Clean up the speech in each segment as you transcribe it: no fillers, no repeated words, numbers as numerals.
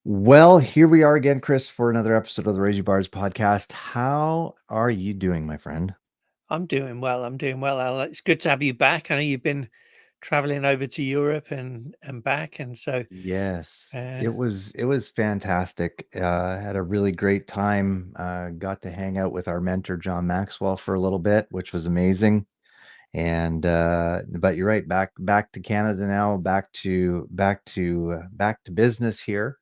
Well, here we are again, Chris, for another episode of the Raging Bars podcast. How are you doing, my friend? I'm doing well. I'm doing well, Al. It's good to have you back. I know you've been traveling over to Europe and back, and so Yes, uh, it was fantastic. Had a really great time. Got to hang out with our mentor John Maxwell for a little bit, which was amazing. And but you're right, back to Canada now, back to business here.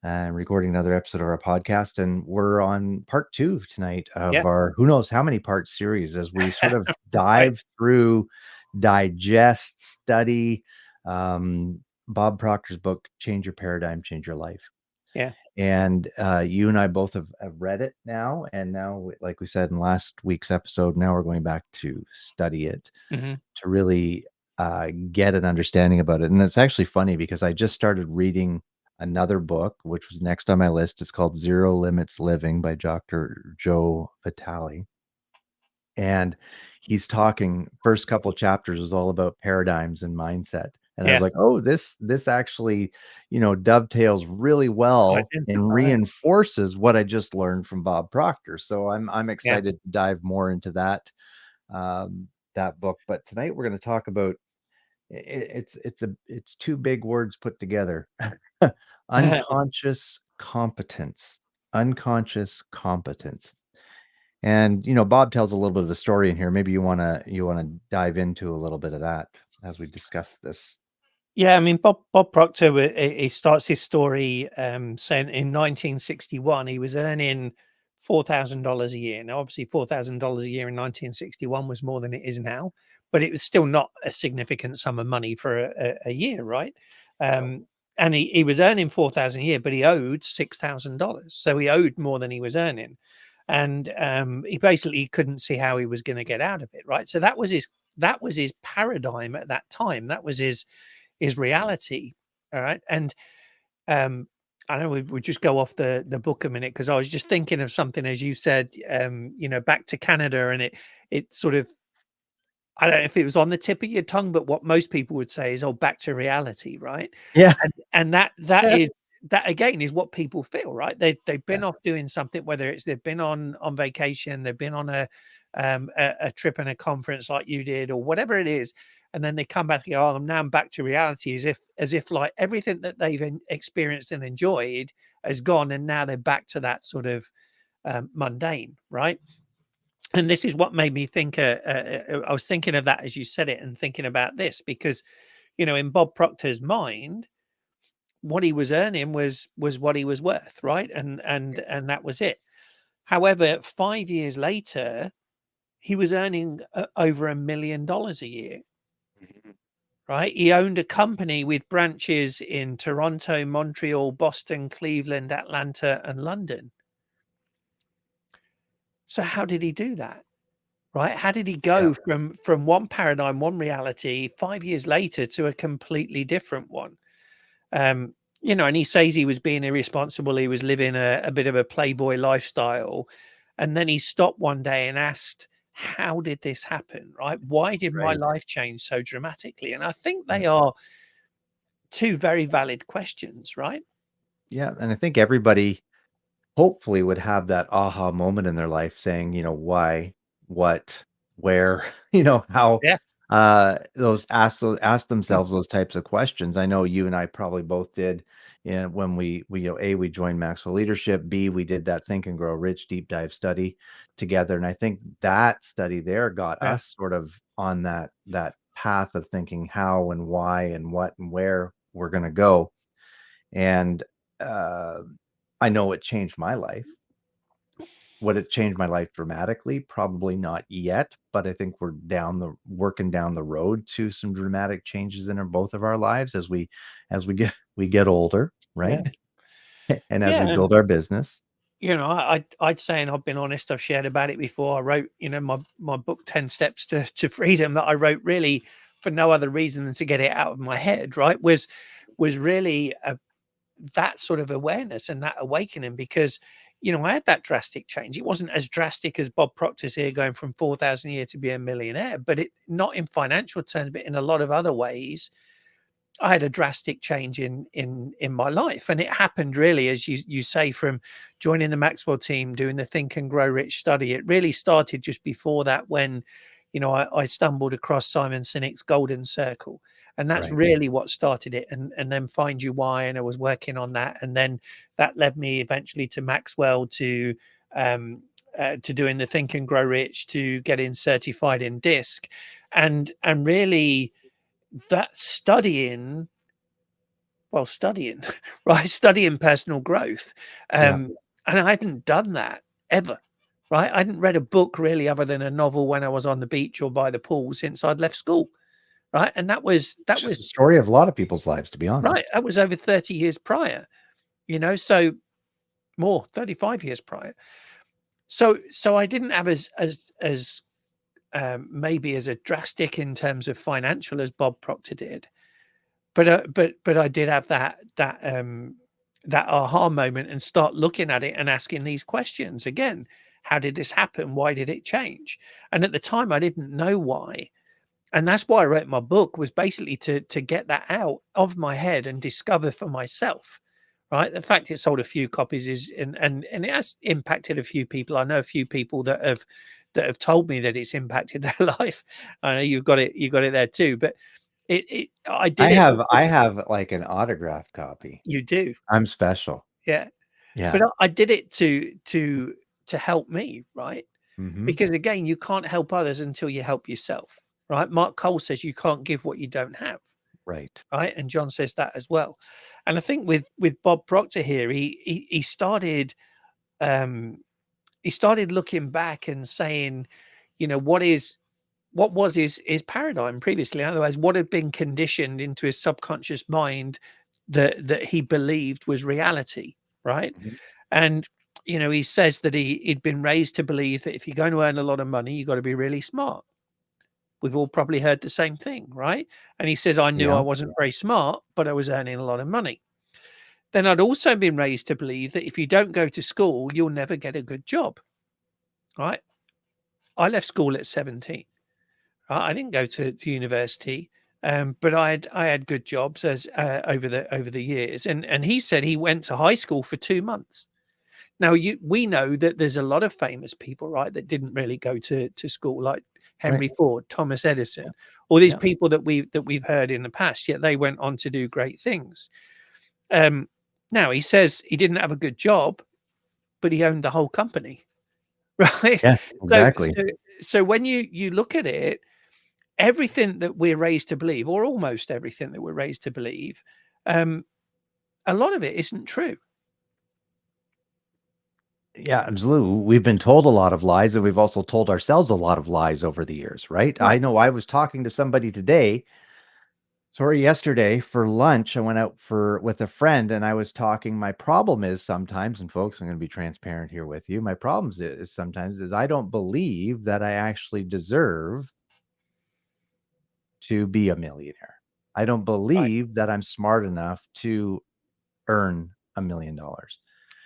Recording another episode of our podcast. And we're on part two tonight yeah, of our who knows how many part series as we sort of right, dive through, digest, study Bob Proctor's book, Change Your Paradigm, Change Your Life. yeah, And you and I both have read it now. And now, like we said in last week's episode, now we're going back to study it hmm to really get an understanding about it. And it's actually funny because I just started reading another book, which was next on my list. It's called Zero Limits Living by Dr. Joe Vitale. And he's talking, first couple chapters is all about paradigms and mindset. And I was yeah. like, oh, this actually, dovetails really Ties well into and right. reinforces what I just learned from Bob Proctor. So I'm Yeah, excited to dive more into um, that book. But tonight we're going to talk about it's two big words put together. Unconscious competence. Unconscious competence. And Bob tells a little bit of a story in here. Maybe you want to dive into a little bit of that as we discuss this. yeah. I mean, Bob Proctor. He starts his story saying in 1961 he was earning $4,000 a year. Now, obviously, $4,000 a year in 1961 was more than it is now, but it was still not a significant sum of money for a year, right? No. Um, and he was earning 4,000 a year, but he owed $6,000, so he owed more than he was earning, and he basically couldn't see how he was going to get out of it, right? So that was his paradigm at that time. That was his reality. All right. And um I know we just go off the book a minute because I was just thinking of something as you said, back to Canada, and it sort of, I don't know if it was on the tip of your tongue, but what most people would say is, "Oh, back to reality," right? Yeah. And that Yeah. is that again is what people feel, right? They've Yeah. been off doing something, whether it's they've been on vacation, they've been on a trip and a conference like you did, or whatever it is, and then they come back and go, "Oh, now I'm back to reality," as if like everything that they've experienced and enjoyed has gone, and now they're back to that sort of mundane, right? And this is what made me think. I was thinking of that as you said it, and thinking about this because, in Bob Proctor's mind, what he was earning was what he was worth, right? And that was it. However, 5 years later, he was earning over $1 million a year. Mhm. Right? He owned a company with branches in Toronto, Montreal, Boston, Cleveland, Atlanta, and London. So how did he do that? Right? How did he Yeah. go from one paradigm, one reality, 5 years later to a completely different one? And he says he was being irresponsible. He was living a bit of a playboy lifestyle, and then he stopped one day and asked, "How did this happen? Right? Why did my Right. life change so dramatically?" And I think Yeah. they are two very valid questions, right? Yeah. And I think everybody hopefully would have that aha moment in their life saying, why, what, where, how Yeah. ask themselves those types of questions. I know you and I probably both did, when we joined Maxwell Leadership, B, we did that Think and Grow Rich deep dive study together. And I think that study there got Yeah. us sort of on that path of thinking how and why and what and where we're going to go. And uh I know it changed my life. Would it change my life dramatically? Probably not yet, but I think we're working down the road to some dramatic changes in both of our lives as we get older, right? Yeah. And as we Yeah. And build our business. I'd say, and I've been honest, I've shared about it before. I wrote, my book 10 Steps to Freedom, that I wrote really for no other reason than to get it out of my head, right? Was really that sort of awareness and that awakening, because I had that drastic change. It wasn't as drastic as Bob Proctor's here, going from 4,000 a year to be a millionaire, but it not in financial terms, but in a lot of other ways. I had a drastic change in my life, and it happened really, as you say, from joining the Maxwell team, doing the Think and Grow Rich study. It really started just before that, when I stumbled across Simon Sinek's Golden Circle, and that's Right. really what started it. And then Find You Why, and I was working on that, and then that led me eventually to Maxwell, to doing the Think and Grow Rich, to getting certified in DISC, and really that studying, right? Studying personal growth. Yeah. And I hadn't done that ever, right? I hadn't read a book really other than a novel when I was on the beach or by the pool since I'd left school, right? And that Which is was the story of a lot of people's lives, to be right. honest. That was over 30 years prior, so more 35 years prior. So I didn't have as maybe as a drastic in terms of financial as Bob Proctor did, but I did have that aha moment and start looking at it and asking these questions again. How did this happen? Why did it change? And at the time, I didn't know why, and that's why I wrote my book, was basically to get that out of my head and discover for myself. Right, the fact it sold a few copies is, and it has impacted a few people. I know a few people that have told me that it's impacted their life. I know you got it there too, but I I did it have because I have like an autographed copy. you do. I'm special. Yeah. Yeah. But I did it to help me, right? Hmm. Because again, you can't help others until you help yourself, right? Mark Cole says you can't give what you don't have, Right. right? And John says that as well. And I think with Bob Proctor here, um he started looking back and saying, what was his paradigm previously? Otherwise, what had been conditioned into his subconscious mind that he believed was reality, right? Mhm. And he says that he'd been raised to believe that if you're going to earn a lot of money, you got to be really smart. We've all probably heard the same thing, right? And he says, I knew I Yeah. wasn't very smart, but I was earning a lot of money. Then I'd also been raised to believe that if you don't go to school, you'll never get a good job, right? I left school at 17. I didn't go to university, but I had good jobs as over the years. And he said he went to high school for 2 months. Now we know that there's a lot of famous people, right, that didn't really go to school, like Right. Henry Ford, Thomas Yeah. Edison, all these Yeah. people that we've heard in the past. Yet they went on to do great things. Um, Now he says he didn't have a good job, but he owned the whole company, right? Yeah. So Exactly. so so when you look at it, everything that we're raised to believe, or almost everything that we're raised to believe, um, a lot of it isn't true. Yeah, absolutely. We've been told a lot of lies, and we've also told ourselves a lot of lies over the years, right? I Right. know I was talking to somebody today, sorry, yesterday for lunch. I went out for with a friend and I was talking. My problem is sometimes, and folks, I'm going to be transparent here with you. My problems is sometimes is I don't believe that I actually deserve to be a millionaire. I don't Right. believe that I'm smart enough to earn $1 million.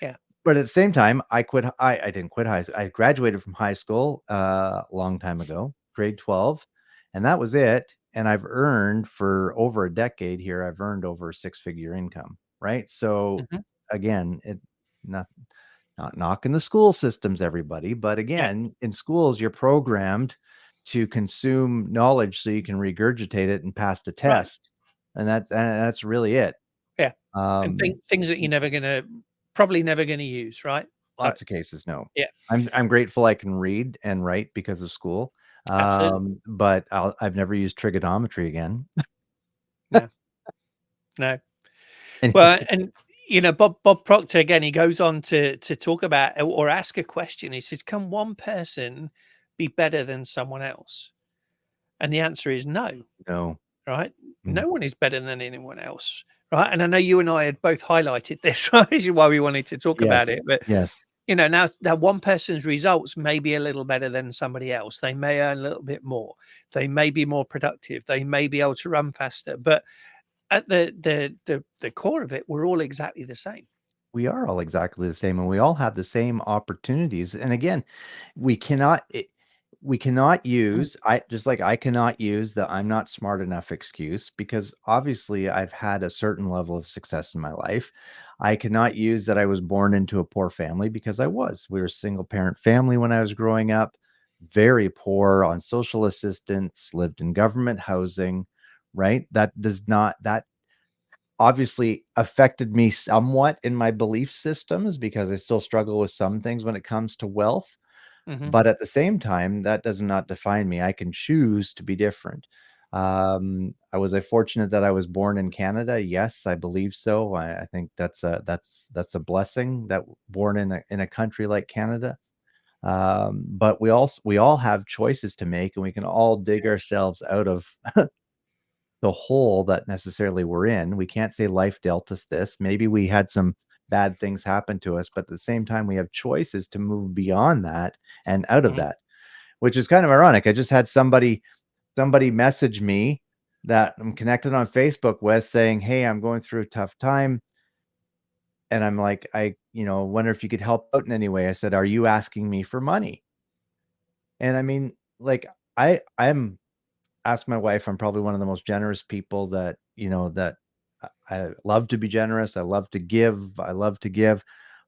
Yeah. But at the same time, I didn't quit high I graduated from high school, a long time ago, grade 12, and that was it, and I've earned for over a decade here, I've earned over a six-figure income, right? So, Mhm. again, not not knocking the school systems, everybody, but Yeah. again, in schools, you're programmed to consume knowledge so you can regurgitate it and pass the Right. test, and that's really it. Yeah. And Um things that you're probably never gonna use, right? Like, Lots of cases, no. yeah, I'm grateful I can read and write because of school, absolutely. but I've never used trigonometry again. No, no. Well, Anyways, and Bob Proctor again, he goes on to talk about or ask a question. He says, "Can one person be better than someone else?" And the answer is no, no. right? Mhm. No one is better than anyone else, right? And I know you and I had both highlighted this, right? Which is why we wanted to talk about Yes, it. But yes. now one person's results may be a little better than somebody else. They may earn a little bit more. They may be more productive. They may be able to run faster. But at the core of it, we're all exactly the same. We are all exactly the same, and we all have the same opportunities, and again, we cannot we cannot Mm, use I just like I cannot use the I'm not smart enough excuse because obviously I've had a certain level of success in my life. I cannot use that I was born into a poor family because I was. We were a single parent family when I was growing up, very poor on social assistance, lived in government housing, right? That obviously affected me somewhat in my belief systems because I still struggle with some things when it comes to wealth. mhm, But at the same time, that does not define me. I can choose to be different. Was I fortunate that I was born in Canada? Yes, I believe so. I think that's a blessing that born in a country like Canada. But we all have choices to make, and we can all dig ourselves out of the hole that necessarily we're in. We can't say life dealt us this. Maybe we had some bad things happen to us, but at the same time, we have choices to move beyond that and out of mhm, that, which is kind of ironic. I just had somebody message me that I'm connected on Facebook with saying, "Hey, I'm going through a tough time." And I'm like, wonder if you could help out in any way. I said, "Are you asking me for money?" And I mean, like I'm ask my wife, I'm probably one of the most generous people that I love to be generous. I love to give. I love to give.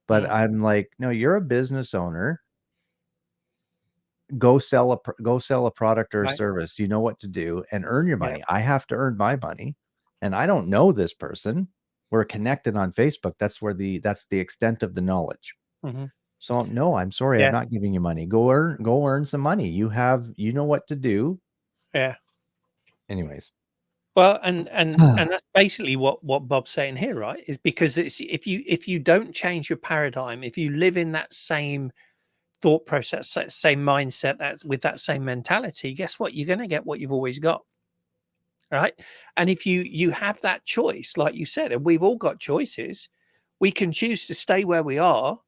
But mm, I'm like, no, you're a business owner. Go sell a product or a right, service. You know what to do and earn your yeah, money. I have to earn my money. And I don't know this person. We're connected on Facebook. That's the extent of the knowledge. mhm, So no, I'm sorry, I'm yeah, not giving you money. Go earn some money. You know what to do. yeah. Anyways. Well, and that's basically what Bob's saying here, right? Is because it's if you don't change your paradigm, if you live in that same thought process, that same mindset, that's with that same mentality, guess what? You're going to get what you've always got, right? And if you have that choice, like you said, and we've all got choices, we can choose to stay where we are,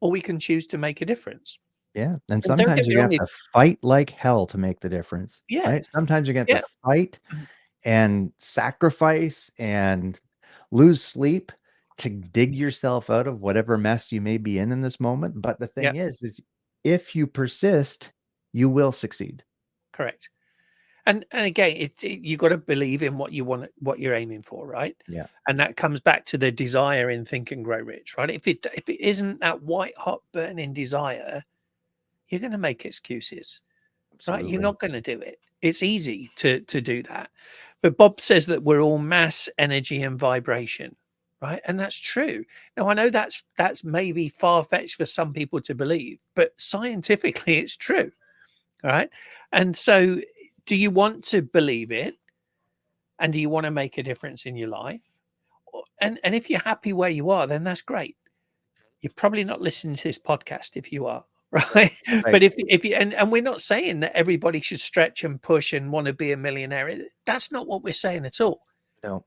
or we can choose to make a difference. Yeah, and And don't sometimes get you're me gonna wrong, have to fight like hell to make the difference, yeah, right? Sometimes you're gonna have yeah, to fight and sacrifice and lose sleep to dig yourself out of whatever mess you may be in this moment, but the yeah, thing is if you persist, you will succeed. correct. And again, you got to believe in what you want, what you're aiming for, right? Yeah, And that comes back to the desire in Think and Grow Rich, right? If it isn't that white hot burning desire, you're going to make excuses, right? You're absolutely. not going to do it. It's easy to do that. But Bob says that we're all mass, energy, and vibration, right? And that's true. Now I know that's maybe far fetched for some people to believe, but scientifically it's true, all right? And so, do you want to believe it? And do you want to make a difference in your life? And if you're happy where you are, then that's great. You're probably not listening to this podcast if you are, right? Right. But if you and we're not saying that everybody should stretch and push and want to be a millionaire. That's not what we're saying at all. No.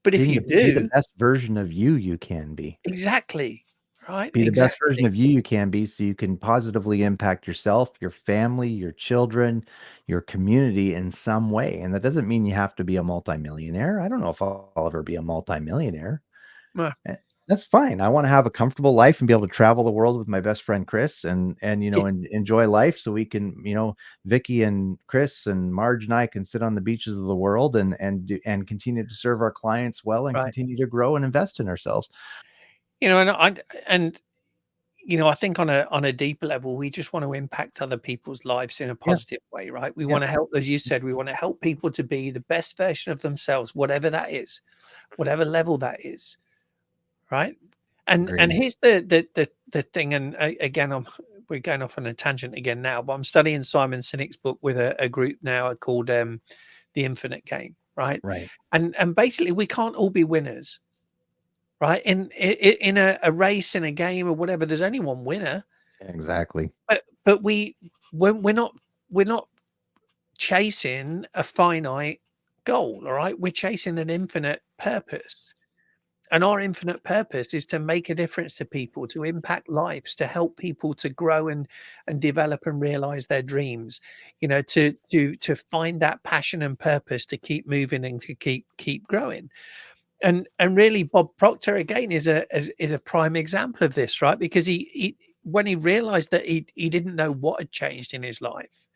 But if you Be the do, best version of you can be. exactly, right? Be the best version Exactly. of you can be so you can positively impact yourself, your family, your children, your community in some way. And that doesn't mean you have to be a multimillionaire. I don't know if I'll ever be a multimillionaire. Well, Eh, That's fine. I want to have a comfortable life and be able to travel the world with my best friend Chris yeah, and enjoy life so we can, Vicky and Chris and Marge and I can sit on the beaches of the world and continue to serve our clients well and right. continue to grow and invest in ourselves. And I think on a deeper level, we just want to impact other people's lives in a Yeah. positive way, right? We Yeah. want to help, as you said, we want to help people to be the best version of themselves, whatever that is, whatever level that is, right? And Agreed. here's the thing, and again, we're going off on a tangent again now, but I'm studying Simon Sinek's book with a group now called The Infinite Game, right? Right. And basically, we can't all be winners, right? In a race, in a game, or whatever, there's only one winner. Exactly. But we're not chasing a finite goal, all right? We're chasing an infinite purpose. And our infinite purpose is to make a difference to people, to impact lives, to help people to grow and develop and realize their dreams, to find that passion and purpose to keep moving and to keep growing. And really Bob Proctor again is a prime example of this, right? Because when he realized that he didn't know what had changed in his life,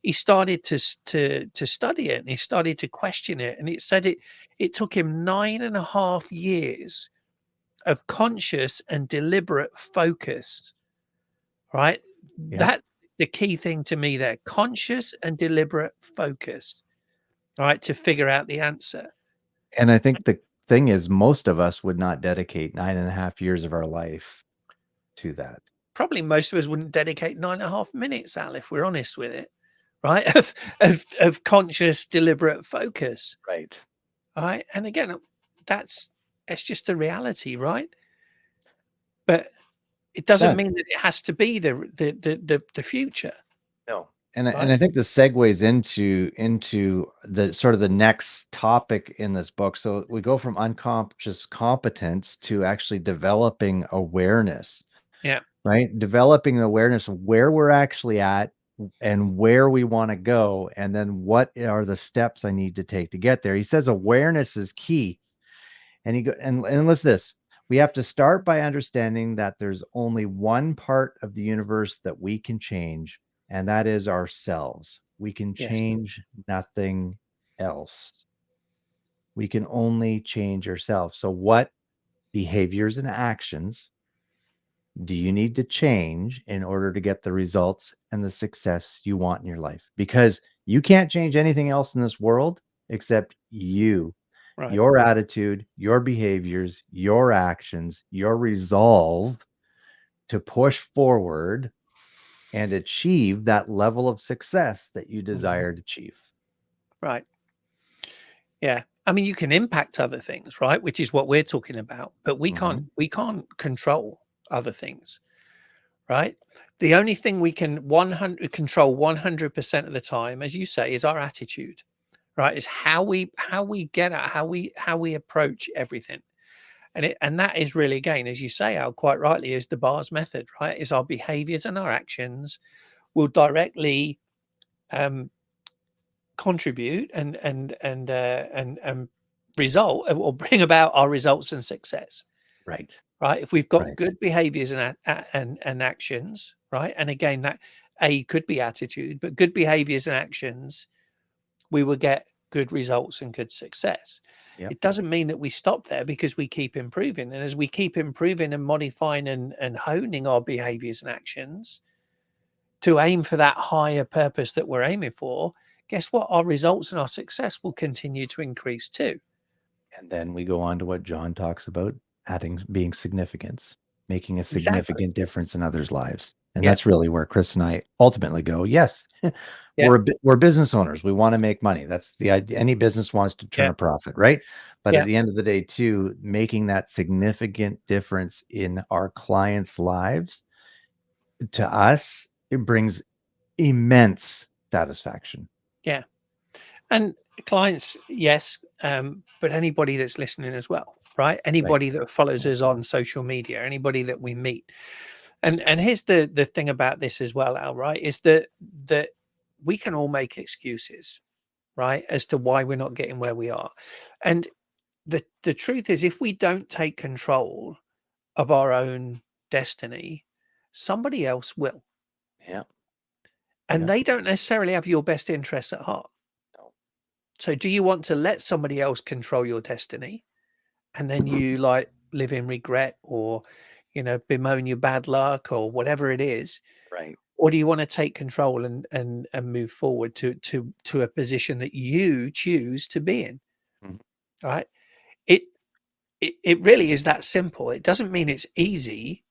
he started to study it, and he started to question it. And it said it took him 9.5 years of conscious and deliberate focus, right? Yep. That the key thing to me there, conscious and deliberate focus, right, to figure out the answer. And I think the thing is, most of us would not dedicate 9.5 years of our life to that. Probably most of us wouldn't dedicate 9.5 minutes, Al, if we're honest with it, right? Of conscious, deliberate focus, Right. right? And again, that's it's just the reality, right? But it doesn't Yeah. mean that it has to be the future. No. And Right? I think this segues into the sort of the next topic in this book. So we go from unconscious competence to actually developing awareness, Yeah. right? Developing the awareness of where we're actually at and where we want to go, and then what are the steps I need to take to get there. He says awareness is key. And and listen to this. We have to start by understanding that there's only one part of the universe that we can change, and that is ourselves. We can Yes. change nothing else. We can only change ourselves. So, what behaviors and actions do you need to change in order to get the results and the success you want in your life? Because you can't change anything else in this world except you, Right. your attitude, your behaviors, your actions, your resolve to push forward and achieve that level of success that you Mhm. desire to achieve. Right. Yeah. I mean, you can impact other things, right? Which is what we're talking about, but Mhm. we can't control other things, right? The only thing we can 100 control 100% of the time, as you say, is our attitude, right? Is how we get at how we approach everything. And that is really, again, as you say, Al, quite rightly, is the bars method, right? Is our behaviors and our actions will directly um contribute and result or bring about our results and success, Right. right? If we've got Right. good behaviors and actions, right? And again, that a could be attitude, but good behaviors and actions, we will get good results and good success. Yep. It doesn't mean that we stop there, because we keep improving. And as we keep improving and modifying and honing our behaviors and actions to aim for that higher purpose that we're aiming for, guess what? Our results and our success will continue to increase too. And then we go on to what John talks about, adding being significance, making a Exactly. significant difference in others' lives. And Yeah. that's really where Chris and I ultimately go. Yes, Yeah. we're business owners. We want to make money. That's the idea. Any business wants to turn Yeah. a profit, right? But at Yeah. the end of the day, too, making that significant difference in our clients' lives, to us, it brings immense satisfaction. Yeah. And clients, yes, but anybody that's listening as well, right? Right. Anybody that follows us on social media, anybody that we meet. And here's the thing about this as well, Al, right? Is that we can all make excuses, right, as to why we're not getting where we are. And the truth is, if we don't take control of our own destiny, somebody else will. Yeah. And Yeah. they don't necessarily have your best interests at heart. No. So do you want to let somebody else control your destiny, and then you like live in regret, or bemoan your bad luck or whatever it is? Right. Or do you want to take control and move forward to a position that you choose to be in? Mhm. Right? It it really is that simple. It doesn't mean it's easy.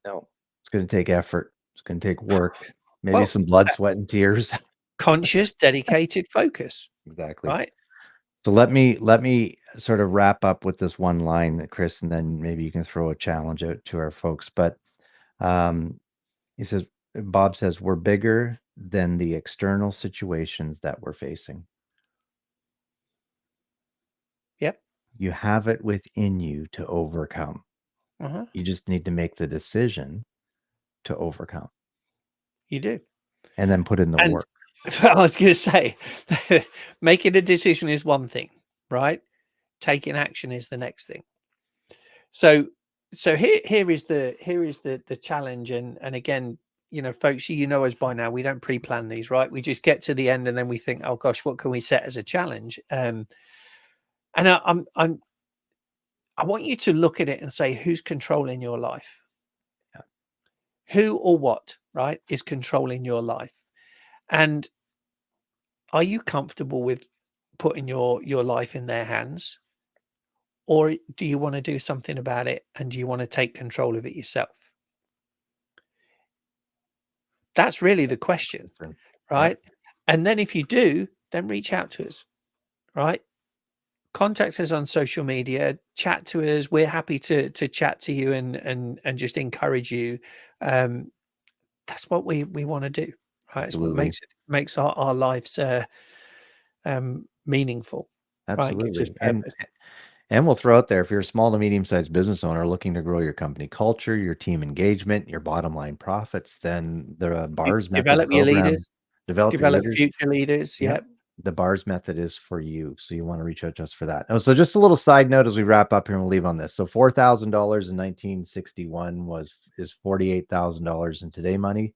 No. It's going to take effort. It's going to take work, maybe Well, some blood, sweat, and tears. conscious, dedicated focus, Exactly. right? So let me sort of wrap up with this one line, Chris, and then maybe you can throw a challenge out to our folks. But um, he says, Bob says, we're bigger than the external situations that we're facing. Yep. You have it within you to overcome. Uh-huh. You just need to make the decision to overcome You do. and then put in the And work. I was going to say, making a decision is one thing, right? Taking action is the next thing. So So here is the challenge, and again, folks, us by now, we don't pre-plan these, right? We just get to the end and then we think, oh gosh, what can we set as a challenge? And I want you to look at it and say, who's controlling your life? Yeah. Who or what, right, is controlling your life? And are you comfortable with putting your life in their hands? Or do you want to do something about it, and do you want to take control of it yourself? That's really the question, Yep. right? And then if you do, then reach out to us, right? Contact us on social media, chat to us. We're happy to chat to you and just encourage you. Um, that's what we want to do, right? It's what Absolutely. makes our lives meaningful, right? Gives us Absolutely. purpose. And we'll throw out there, if you're a small to medium-sized business owner looking to grow your company culture, your team engagement, your bottom line profits, then the BARS method Develop your program, leaders, develop your develop leaders. future leaders. Yep. Yeah, The BARS method is for you. So you want to reach out to us for that. Oh, so just a little side note as we wrap up here and we'll leave on this. So $4,000 in 1961 is $48,000 in today money.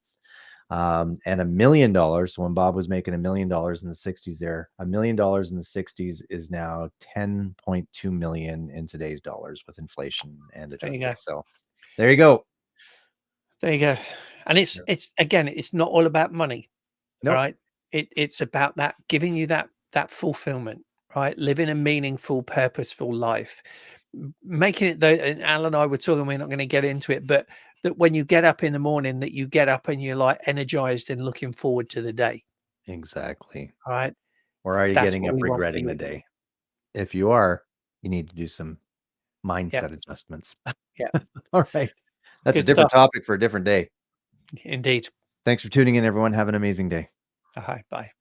And $1 million. So when Bob was making $1 million in the 60s, $1 million in the 60s is now 10.2 million in today's dollars with inflation and there you adjusted. go. So there you go. There you go. And Yep. it's again, it's not all about money. All Nope. right. It's about that giving you that fulfillment, right? Living a meaningful, purposeful life. Making it though, and Al and I were talking, we're not going to get into it, but that when you get up in the morning, that you get up and you're like energized and looking forward to the day. Exactly. All right. Or are you That's getting what up we want for regretting the you. day? If you are, you need to do some Yeah. mindset adjustments. Yeah. All right. That's a Good different stuff. topic for a different day. Indeed. Thanks for tuning in, everyone. Have an amazing day. Bye. Bye.